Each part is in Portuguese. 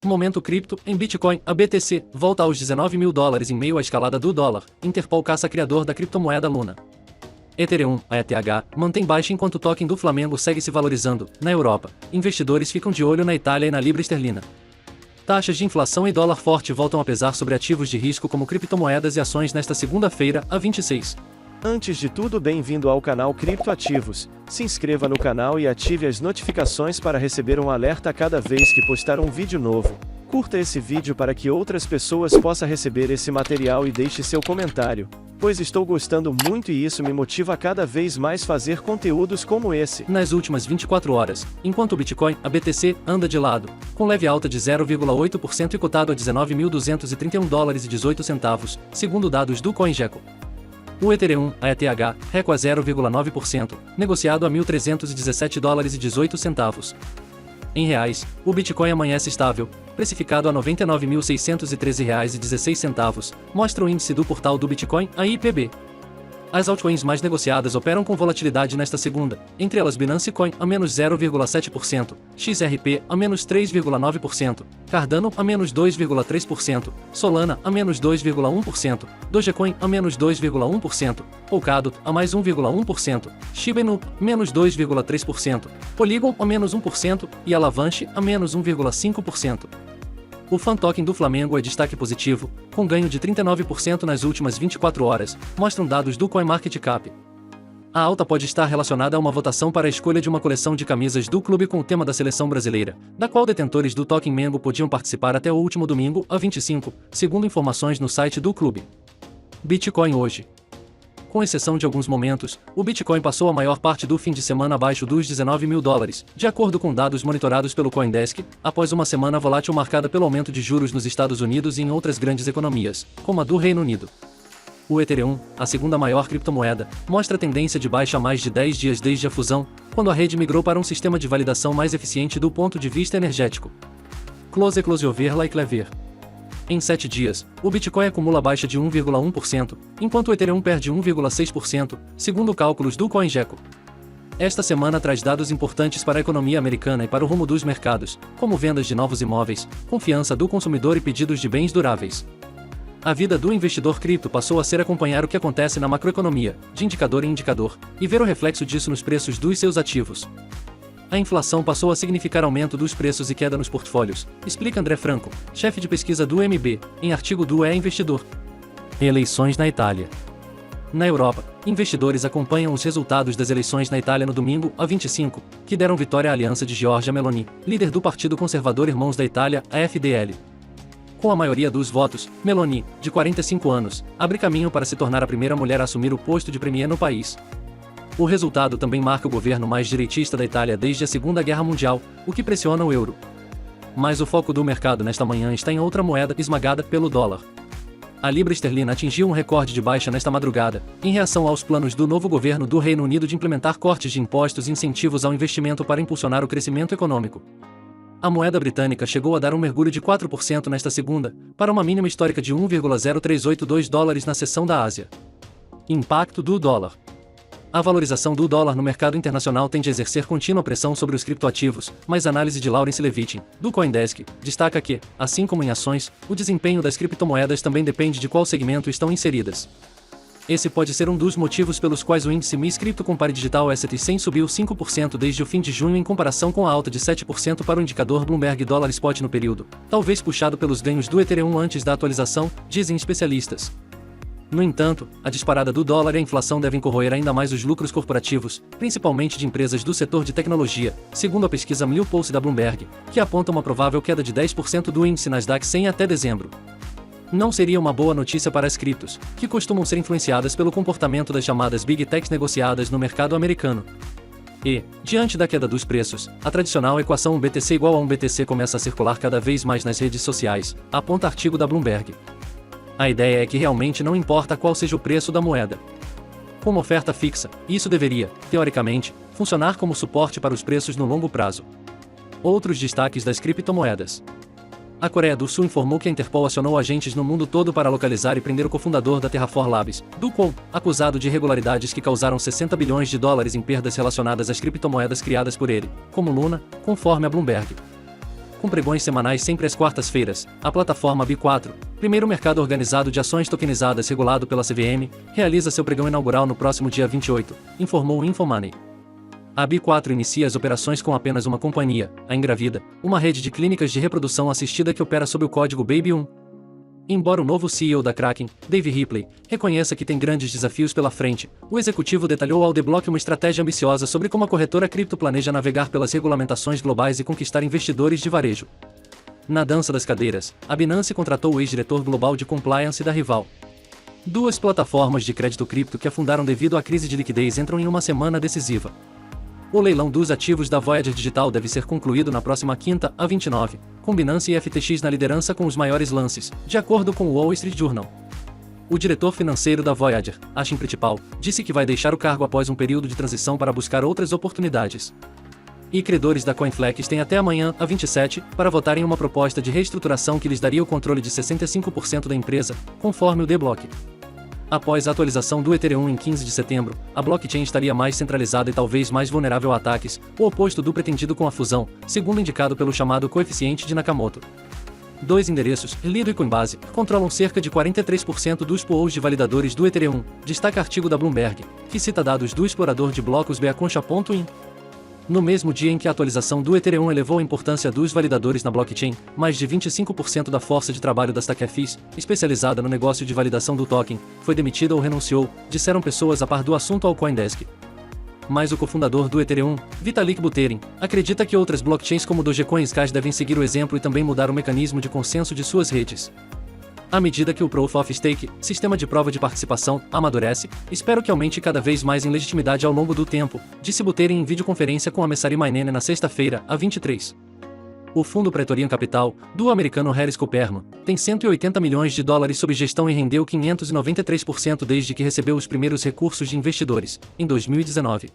Momento cripto, em Bitcoin, a BTC volta aos 19 mil dólares em meio à escalada do dólar. Interpol caça criador da criptomoeda Luna. Ethereum, a ETH, mantém baixa enquanto o token do Flamengo segue se valorizando. Na Europa, investidores ficam de olho na Itália e na libra esterlina. Taxas de inflação e dólar forte voltam a pesar sobre ativos de risco como criptomoedas e ações nesta segunda-feira, a 26. Antes de tudo, bem-vindo ao canal Criptoativos. Se inscreva no canal e ative as notificações para receber um alerta cada vez que postar um vídeo novo. Curta esse vídeo para que outras pessoas possam receber esse material e deixe seu comentário, pois estou gostando muito e isso me motiva a cada vez mais fazer conteúdos como esse. Nas últimas 24 horas, enquanto o Bitcoin, a BTC, anda de lado, com leve alta de 0,8% e cotado a 19.231 dólares e 18 centavos, segundo dados do CoinGecko. O Ethereum, a ETH, recua 0,9%, negociado a 1.317 dólares e 18 centavos. Em reais, o Bitcoin amanhece estável, precificado a R$ 99.613,16, mostra o índice do portal do Bitcoin, a IPB. As altcoins mais negociadas operam com volatilidade nesta segunda, entre elas Binance Coin a menos 0,7%, XRP a menos 3,9%, Cardano a menos 2,3%, Solana a menos 2,1%, Dogecoin a menos 2,1%, Polkadot a mais 1,1%, Shiba Inu menos 2,3%, Polygon a menos 1% e Avalanche a menos 1,5%. O fan token do Flamengo é destaque positivo, com ganho de 39% nas últimas 24 horas, mostram dados do CoinMarketCap. A alta pode estar relacionada a uma votação para a escolha de uma coleção de camisas do clube com o tema da seleção brasileira, da qual detentores do token Mengo podiam participar até o último domingo, a 25, segundo informações no site do clube. Bitcoin hoje. Com exceção de alguns momentos, o Bitcoin passou a maior parte do fim de semana abaixo dos 19 mil dólares, de acordo com dados monitorados pelo CoinDesk, após uma semana volátil marcada pelo aumento de juros nos Estados Unidos e em outras grandes economias, como a do Reino Unido. O Ethereum, a segunda maior criptomoeda, mostra tendência de baixa há mais de 10 dias desde a fusão, quando a rede migrou para um sistema de validação mais eficiente do ponto de vista energético. Close over like lever. Em 7 dias, o Bitcoin acumula baixa de 1,1%, enquanto o Ethereum perde 1,6%, segundo cálculos do CoinGecko. Esta semana traz dados importantes para a economia americana e para o rumo dos mercados, como vendas de novos imóveis, confiança do consumidor e pedidos de bens duráveis. A vida do investidor cripto passou a ser acompanhar o que acontece na macroeconomia, de indicador em indicador, e ver o reflexo disso nos preços dos seus ativos. A inflação passou a significar aumento dos preços e queda nos portfólios, explica André Franco, chefe de pesquisa do MB, em artigo do Investidor. Eleições na Itália. Na Europa, investidores acompanham os resultados das eleições na Itália no domingo, a 25, que deram vitória à aliança de Giorgia Meloni, líder do Partido Conservador Irmãos da Itália, a FDL. Com a maioria dos votos, Meloni, de 45 anos, abre caminho para se tornar a primeira mulher a assumir o posto de premier no país. O resultado também marca o governo mais direitista da Itália desde a Segunda Guerra Mundial, o que pressiona o euro. Mas o foco do mercado nesta manhã está em outra moeda esmagada pelo dólar. A libra esterlina atingiu um recorde de baixa nesta madrugada, em reação aos planos do novo governo do Reino Unido de implementar cortes de impostos e incentivos ao investimento para impulsionar o crescimento econômico. A moeda britânica chegou a dar um mergulho de 4% nesta segunda, para uma mínima histórica de 1,0382 dólares na sessão da Ásia. Impacto do dólar. A valorização do dólar no mercado internacional tende a exercer contínua pressão sobre os criptoativos, mas a análise de Lawrence Levitin, do CoinDesk, destaca que, assim como em ações, o desempenho das criptomoedas também depende de qual segmento estão inseridas. Esse pode ser um dos motivos pelos quais o índice MIS Cripto Compare Digital S&P subiu 5% desde o fim de junho em comparação com a alta de 7% para o indicador Bloomberg Dollar Spot no período, talvez puxado pelos ganhos do Ethereum antes da atualização, dizem especialistas. No entanto, a disparada do dólar e a inflação devem corroer ainda mais os lucros corporativos, principalmente de empresas do setor de tecnologia, segundo a pesquisa Milpulse da Bloomberg, que aponta uma provável queda de 10% do índice Nasdaq 100 até dezembro. Não seria uma boa notícia para as criptos, que costumam ser influenciadas pelo comportamento das chamadas Big Techs negociadas no mercado americano. E, diante da queda dos preços, a tradicional equação BTC igual a BTC começa a circular cada vez mais nas redes sociais, aponta artigo da Bloomberg. A ideia é que realmente não importa qual seja o preço da moeda. Como oferta fixa, isso deveria, teoricamente, funcionar como suporte para os preços no longo prazo. Outros destaques das criptomoedas. A Coreia do Sul informou que a Interpol acionou agentes no mundo todo para localizar e prender o cofundador da Terraform Labs, Do Kwon, acusado de irregularidades que causaram 60 bilhões de dólares em perdas relacionadas às criptomoedas criadas por ele, como Luna, conforme a Bloomberg. com pregões semanais sempre às quartas-feiras. A plataforma B4, primeiro mercado organizado de ações tokenizadas regulado pela CVM, realiza seu pregão inaugural no próximo dia 28, informou o InfoMoney. A B4 inicia as operações com apenas uma companhia, a Engravida, uma rede de clínicas de reprodução assistida que opera sob o código BABY1. Embora o novo CEO da Kraken, Dave Ripley, reconheça que tem grandes desafios pela frente, o executivo detalhou ao The Block uma estratégia ambiciosa sobre como a corretora cripto planeja navegar pelas regulamentações globais e conquistar investidores de varejo. Na dança das cadeiras, a Binance contratou o ex-diretor global de compliance da rival. Duas plataformas de crédito cripto que afundaram devido à crise de liquidez entram em uma semana decisiva. O leilão dos ativos da Voyager Digital deve ser concluído na próxima quinta, a 29, com Binance e FTX na liderança com os maiores lances, de acordo com o Wall Street Journal. O diretor financeiro da Voyager, Ashim Pritipal, disse que vai deixar o cargo após um período de transição para buscar outras oportunidades. E credores da Coinflex têm até amanhã, a 27, para votar em uma proposta de reestruturação que lhes daria o controle de 65% da empresa, conforme o The Block. Após a atualização do Ethereum em 15 de setembro, a blockchain estaria mais centralizada e talvez mais vulnerável a ataques, o oposto do pretendido com a fusão, segundo indicado pelo chamado coeficiente de Nakamoto. Dois endereços, Lido e Coinbase, controlam cerca de 43% dos pools de validadores do Ethereum, destaca artigo da Bloomberg, que cita dados do explorador de blocos Beaconcha.in. No mesmo dia em que a atualização do Ethereum elevou a importância dos validadores na blockchain, mais de 25% da força de trabalho da Stackefis, especializada no negócio de validação do token, foi demitida ou renunciou, disseram pessoas a par do assunto ao CoinDesk. Mas o cofundador do Ethereum, Vitalik Buterin, acredita que outras blockchains como Dogecoin e Cash devem seguir o exemplo e também mudar o mecanismo de consenso de suas redes. À medida que o Proof of Stake, sistema de prova de participação, amadurece, espero que aumente cada vez mais em legitimidade ao longo do tempo, disse Buterin em videoconferência com a Messari Mainene na sexta-feira, a 23. O fundo Praetorian Capital, do americano Harris Cooperman, tem 180 milhões de dólares sob gestão e rendeu 593% desde que recebeu os primeiros recursos de investidores, em 2019.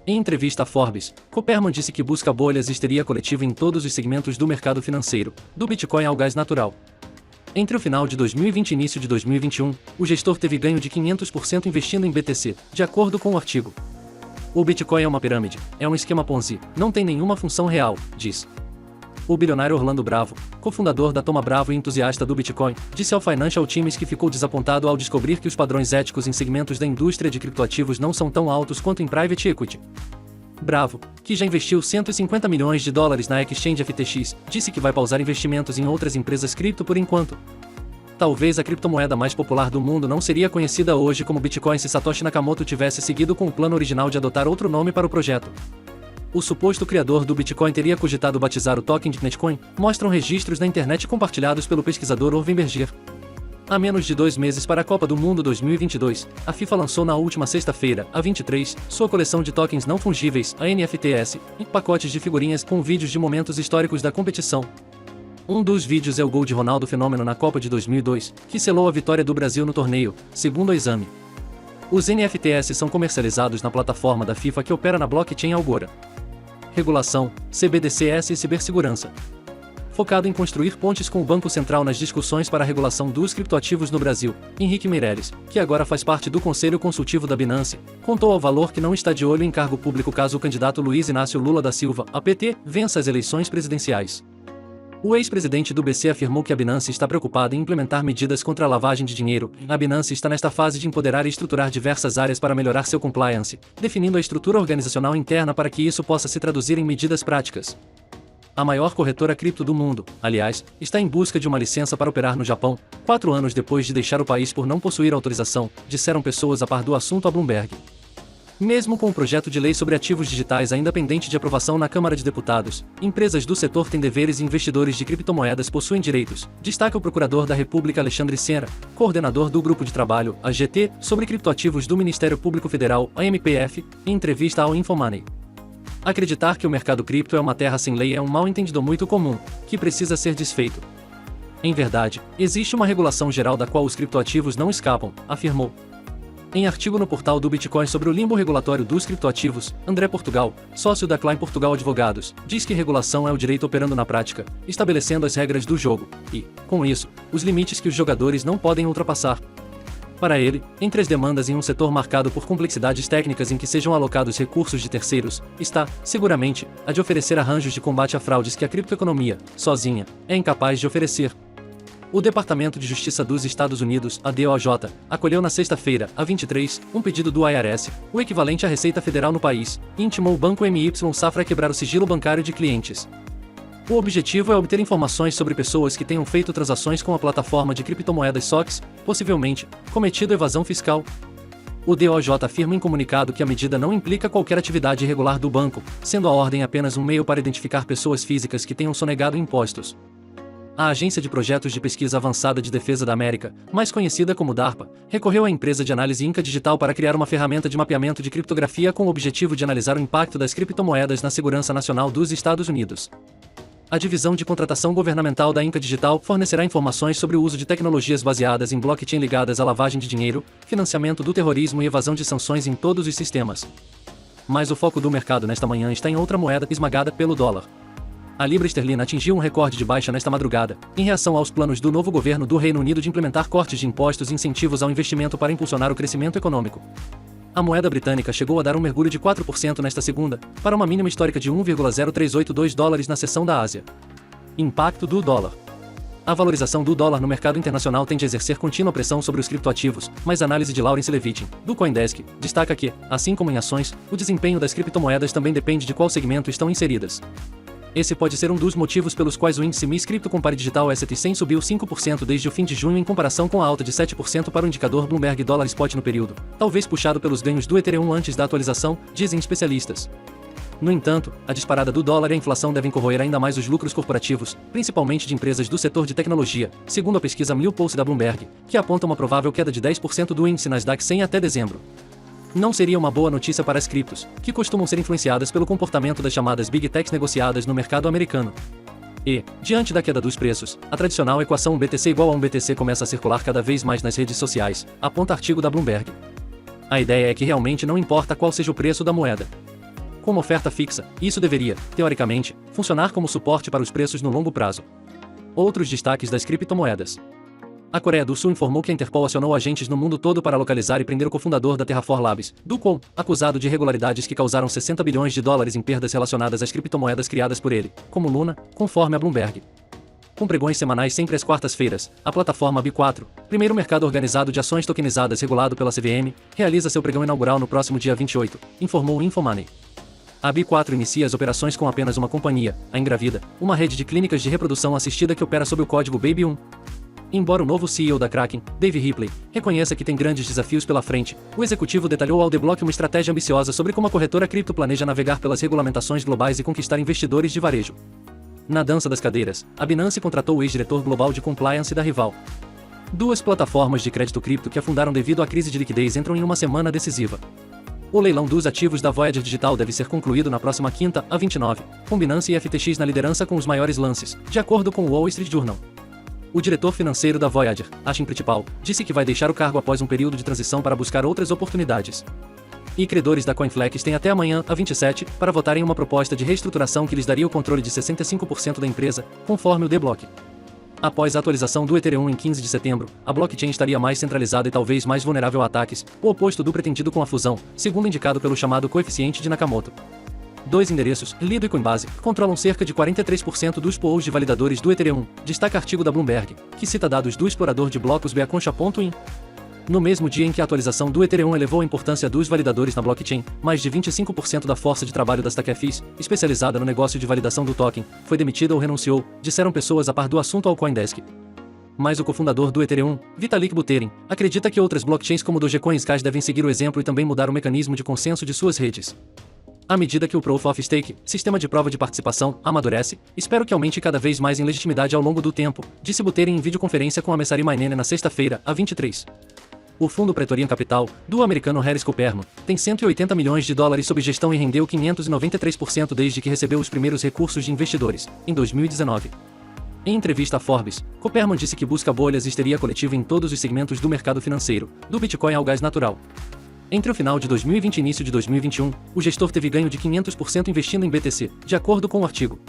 Em entrevista a Forbes, Cooperman disse que busca bolhas e histeria coletiva em todos os segmentos do mercado financeiro, do Bitcoin ao gás natural. Entre o final de 2020 e início de 2021, o gestor teve ganho de 500% investindo em BTC, de acordo com o artigo. O Bitcoin é uma pirâmide, é um esquema Ponzi, não tem nenhuma função real, diz. O bilionário Orlando Bravo, cofundador da Thoma Bravo e entusiasta do Bitcoin, disse ao Financial Times que ficou desapontado ao descobrir que os padrões éticos em segmentos da indústria de criptoativos não são tão altos quanto em private equity. Bravo, que já investiu 150 milhões de dólares na exchange FTX, disse que vai pausar investimentos em outras empresas cripto por enquanto. Talvez a criptomoeda mais popular do mundo não seria conhecida hoje como Bitcoin se Satoshi Nakamoto tivesse seguido com o plano original de adotar outro nome para o projeto. O suposto criador do Bitcoin teria cogitado batizar o token de Netcoin, mostram registros na internet compartilhados pelo pesquisador Orvin Berger. Há menos de 2 meses para a Copa do Mundo 2022, a FIFA lançou na última sexta-feira, a 23, sua coleção de tokens não fungíveis, a NFTs, em pacotes de figurinhas com vídeos de momentos históricos da competição. Um dos vídeos é o gol de Ronaldo Fenômeno na Copa de 2002, que selou a vitória do Brasil no torneio, segundo o Exame. Os NFTs são comercializados na plataforma da FIFA que opera na blockchain Algora. Regulação, CBDCs e cibersegurança. Focado em construir pontes com o Banco Central nas discussões para a regulação dos criptoativos no Brasil, Henrique Meireles, que agora faz parte do Conselho Consultivo da Binance, contou ao Valor que não está de olho em cargo público caso o candidato Luiz Inácio Lula da Silva, APT, vença as eleições presidenciais. O ex-presidente do BC afirmou que a Binance está preocupada em implementar medidas contra a lavagem de dinheiro. A Binance está nesta fase de empoderar e estruturar diversas áreas para melhorar seu compliance, definindo a estrutura organizacional interna para que isso possa se traduzir em medidas práticas. A maior corretora cripto do mundo, aliás, está em busca de uma licença para operar no Japão, 4 anos depois de deixar o país por não possuir autorização, disseram pessoas a par do assunto à Bloomberg. Mesmo com o projeto de lei sobre ativos digitais ainda pendente de aprovação na Câmara de Deputados, empresas do setor têm deveres e investidores de criptomoedas possuem direitos, destaca o procurador da República Alexandre Sena, coordenador do Grupo de Trabalho, AGT, sobre criptoativos do Ministério Público Federal, AMPF, em entrevista ao InfoMoney. Acreditar que o mercado cripto é uma terra sem lei é um mal-entendido muito comum, que precisa ser desfeito. Em verdade, existe uma regulação geral da qual os criptoativos não escapam, afirmou. Em artigo no portal do Bitcoin sobre o limbo regulatório dos criptoativos, André Portugal, sócio da Klein Portugal Advogados, diz que regulação é o direito operando na prática, estabelecendo as regras do jogo, e, com isso, os limites que os jogadores não podem ultrapassar. Para ele, entre as demandas em um setor marcado por complexidades técnicas em que sejam alocados recursos de terceiros, está, seguramente, a de oferecer arranjos de combate a fraudes que a criptoeconomia, sozinha, é incapaz de oferecer. O Departamento de Justiça dos Estados Unidos, a DOJ, acolheu na sexta-feira, a 23, um pedido do IRS, o equivalente à Receita Federal no país, e intimou o banco MY Safra a quebrar o sigilo bancário de clientes. O objetivo é obter informações sobre pessoas que tenham feito transações com a plataforma de criptomoedas SOX, possivelmente, cometido evasão fiscal. O DOJ afirma em comunicado que a medida não implica qualquer atividade irregular do banco, sendo a ordem apenas um meio para identificar pessoas físicas que tenham sonegado impostos. A Agência de Projetos de Pesquisa Avançada de Defesa da América, mais conhecida como DARPA, recorreu à empresa de análise Inca Digital para criar uma ferramenta de mapeamento de criptografia com o objetivo de analisar o impacto das criptomoedas na segurança nacional dos Estados Unidos. A divisão de contratação governamental da Inca Digital fornecerá informações sobre o uso de tecnologias baseadas em blockchain ligadas à lavagem de dinheiro, financiamento do terrorismo e evasão de sanções em todos os sistemas. Mas o foco do mercado nesta manhã está em outra moeda esmagada pelo dólar. A libra esterlina atingiu um recorde de baixa nesta madrugada, em reação aos planos do novo governo do Reino Unido de implementar cortes de impostos e incentivos ao investimento para impulsionar o crescimento econômico. A moeda britânica chegou a dar um mergulho de 4% nesta segunda, para uma mínima histórica de 1,0382 dólares na seção da Ásia. Impacto do dólar. A valorização do dólar no mercado internacional tende a exercer contínua pressão sobre os criptoativos, mas a análise de Lawrence Levitin, do CoinDesk, destaca que, assim como em ações, o desempenho das criptomoedas também depende de qual segmento estão inseridas. Esse pode ser um dos motivos pelos quais o índice MIS Crypto Compare Digital S&P 100 subiu 5% desde o fim de junho em comparação com a alta de 7% para o indicador Bloomberg Dollar Spot no período, talvez puxado pelos ganhos do Ethereum antes da atualização, dizem especialistas. No entanto, a disparada do dólar e a inflação devem corroer ainda mais os lucros corporativos, principalmente de empresas do setor de tecnologia, segundo a pesquisa Milpulse da Bloomberg, que aponta uma provável queda de 10% do índice Nasdaq 100 até dezembro. Não seria uma boa notícia para as criptos, que costumam ser influenciadas pelo comportamento das chamadas Big Techs negociadas no mercado americano. E, diante da queda dos preços, a tradicional equação 1 BTC igual a 1 BTC começa a circular cada vez mais nas redes sociais, aponta artigo da Bloomberg. A ideia é que realmente não importa qual seja o preço da moeda. Com uma oferta fixa, isso deveria, teoricamente, funcionar como suporte para os preços no longo prazo. Outros destaques das criptomoedas. A Coreia do Sul informou que a Interpol acionou agentes no mundo todo para localizar e prender o cofundador da Terraform Labs, Do Kwon, acusado de irregularidades que causaram 60 bilhões de dólares em perdas relacionadas às criptomoedas criadas por ele, como Luna, conforme a Bloomberg. Com pregões semanais sempre às quartas-feiras, a plataforma B4, primeiro mercado organizado de ações tokenizadas regulado pela CVM, realiza seu pregão inaugural no próximo dia 28, informou o Infomoney. A B4 inicia as operações com apenas uma companhia, a Engravida, uma rede de clínicas de reprodução assistida que opera sob o código Baby1. Embora o novo CEO da Kraken, Dave Ripley, reconheça que tem grandes desafios pela frente, o executivo detalhou ao The Block uma estratégia ambiciosa sobre como a corretora cripto planeja navegar pelas regulamentações globais e conquistar investidores de varejo. Na dança das cadeiras, a Binance contratou o ex-diretor global de compliance da rival. Duas plataformas de crédito cripto que afundaram devido à crise de liquidez entram em uma semana decisiva. O leilão dos ativos da Voyager Digital deve ser concluído na próxima quinta, a 29, com Binance e FTX na liderança com os maiores lances, de acordo com o Wall Street Journal. O diretor financeiro da Voyager, Ashim Pritipal, disse que vai deixar o cargo após um período de transição para buscar outras oportunidades. E credores da Coinflex têm até amanhã, a 27, para votarem uma proposta de reestruturação que lhes daria o controle de 65% da empresa, conforme o The Block. Após a atualização do Ethereum em 15 de setembro, a blockchain estaria mais centralizada e talvez mais vulnerável a ataques, o oposto do pretendido com a fusão, segundo indicado pelo chamado coeficiente de Nakamoto. Dois endereços, Lido e Coinbase, controlam cerca de 43% dos pools de validadores do Ethereum, destaca artigo da Bloomberg, que cita dados do explorador de blocos Beaconcha.in. No mesmo dia em que a atualização do Ethereum elevou a importância dos validadores na blockchain, mais de 25% da força de trabalho da Stackefis, especializada no negócio de validação do token, foi demitida ou renunciou, disseram pessoas a par do assunto ao CoinDesk. Mas o cofundador do Ethereum, Vitalik Buterin, acredita que outras blockchains como Dogecoin e Cash devem seguir o exemplo e também mudar o mecanismo de consenso de suas redes. À medida que o Proof of Stake, sistema de prova de participação, amadurece, espero que aumente cada vez mais em legitimidade ao longo do tempo, disse Buterin em videoconferência com a Messari Mainene na sexta-feira, a 23. O fundo Pretorian Capital, do americano Harris Cooperman, tem 180 milhões de dólares sob gestão e rendeu 593% desde que recebeu os primeiros recursos de investidores, em 2019. Em entrevista a Forbes, Cooperman disse que busca bolhas e histeria coletiva em todos os segmentos do mercado financeiro, do Bitcoin ao gás natural. Entre o final de 2020 e início de 2021, o gestor teve ganho de 500% investindo em BTC, de acordo com o artigo.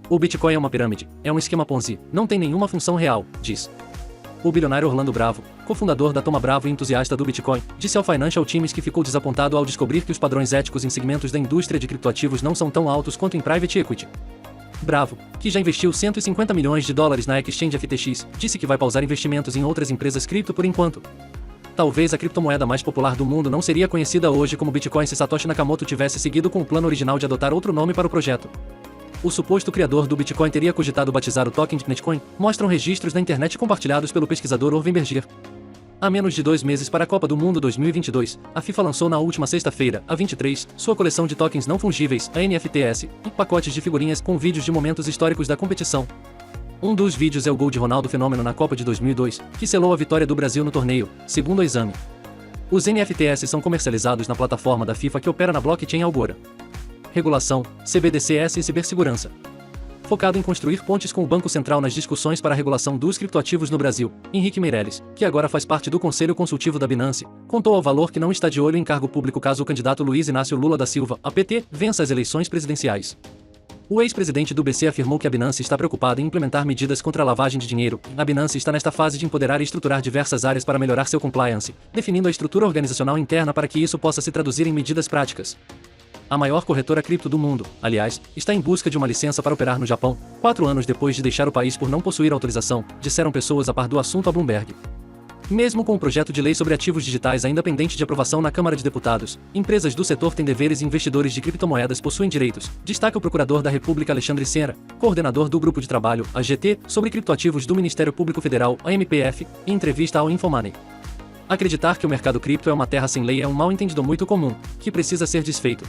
O Bitcoin é uma pirâmide, é um esquema Ponzi, não tem nenhuma função real, diz. O bilionário Orlando Bravo, cofundador da Thoma Bravo e entusiasta do Bitcoin, disse ao Financial Times que ficou desapontado ao descobrir que os padrões éticos em segmentos da indústria de criptoativos não são tão altos quanto em private equity. Bravo, que já investiu 150 milhões de dólares na exchange FTX, disse que vai pausar investimentos em outras empresas cripto por enquanto. Talvez a criptomoeda mais popular do mundo não seria conhecida hoje como Bitcoin se Satoshi Nakamoto tivesse seguido com o plano original de adotar outro nome para o projeto. O suposto criador do Bitcoin teria cogitado batizar o token de Netcoin, mostram registros na internet compartilhados pelo pesquisador Orvin Berger. Há menos de 2 meses para a Copa do Mundo 2022, a FIFA lançou na última sexta-feira, a 23, sua coleção de tokens não fungíveis, a NFTs, e pacotes de figurinhas com vídeos de momentos históricos da competição. Um dos vídeos é o gol de Ronaldo Fenômeno na Copa de 2002, que selou a vitória do Brasil no torneio, segundo o Exame. Os NFTs são comercializados na plataforma da FIFA que opera na blockchain Algora. Regulação, CBDCs e cibersegurança. Focado em construir pontes com o Banco Central nas discussões para a regulação dos criptoativos no Brasil, Henrique Meirelles, que agora faz parte do Conselho Consultivo da Binance, contou ao Valor que não está de olho em cargo público caso o candidato Luiz Inácio Lula da Silva, APT, vença as eleições presidenciais. O ex-presidente do BC afirmou que a Binance está preocupada em implementar medidas contra a lavagem de dinheiro. A Binance está nesta fase de empoderar e estruturar diversas áreas para melhorar seu compliance, definindo a estrutura organizacional interna para que isso possa se traduzir em medidas práticas. A maior corretora cripto do mundo, aliás, está em busca de uma licença para operar no Japão, 4 anos depois de deixar o país por não possuir autorização, disseram pessoas a par do assunto a Bloomberg. Mesmo com o projeto de lei sobre ativos digitais ainda pendente de aprovação na Câmara de Deputados, empresas do setor têm deveres e investidores de criptomoedas possuem direitos, destaca o procurador da República Alexandre Sera, coordenador do Grupo de Trabalho, AGT, sobre criptoativos do Ministério Público Federal, AMPF, em entrevista ao Infomoney. Acreditar que o mercado cripto é uma terra sem lei é um mal-entendido muito comum, que precisa ser desfeito.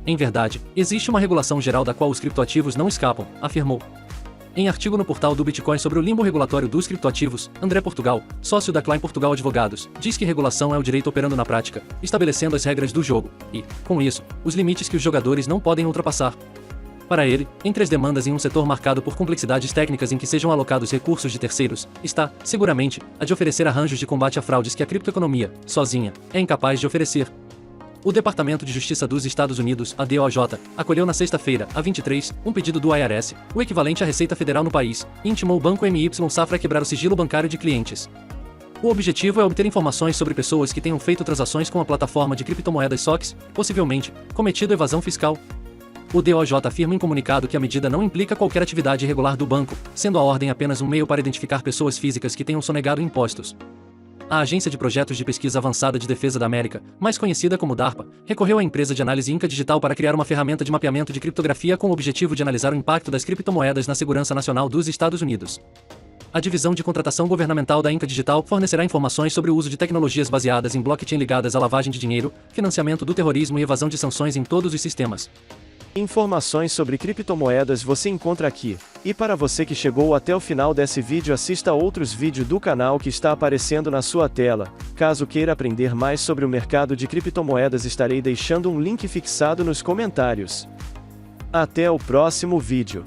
Em verdade, existe uma regulação geral da qual os criptoativos não escapam, afirmou. Em artigo no portal do Bitcoin sobre o limbo regulatório dos criptoativos, André Portugal, sócio da Klein Portugal Advogados, diz que regulação é o direito operando na prática, estabelecendo as regras do jogo, e, com isso, os limites que os jogadores não podem ultrapassar. Para ele, entre as demandas em um setor marcado por complexidades técnicas em que sejam alocados recursos de terceiros, está, seguramente, a de oferecer arranjos de combate a fraudes que a criptoeconomia, sozinha, é incapaz de oferecer. O Departamento de Justiça dos Estados Unidos, a DOJ, acolheu na sexta-feira, a 23, um pedido do IRS, o equivalente à Receita Federal no país, e intimou o Banco MY Safra a quebrar o sigilo bancário de clientes. O objetivo é obter informações sobre pessoas que tenham feito transações com a plataforma de criptomoedas SOX, possivelmente, cometido evasão fiscal. O DOJ afirma em comunicado que a medida não implica qualquer atividade irregular do banco, sendo a ordem apenas um meio para identificar pessoas físicas que tenham sonegado impostos. A Agência de Projetos de Pesquisa Avançada de Defesa da América, mais conhecida como DARPA, recorreu à empresa de análise Inca Digital para criar uma ferramenta de mapeamento de criptografia com o objetivo de analisar o impacto das criptomoedas na segurança nacional dos Estados Unidos. A divisão de contratação governamental da Inca Digital fornecerá informações sobre o uso de tecnologias baseadas em blockchain ligadas à lavagem de dinheiro, financiamento do terrorismo e evasão de sanções em todos os sistemas. Informações sobre criptomoedas você encontra aqui. E para você que chegou até o final desse vídeo, assista a outros vídeos do canal que está aparecendo na sua tela. Caso queira aprender mais sobre o mercado de criptomoedas, estarei deixando um link fixado nos comentários. Até o próximo vídeo.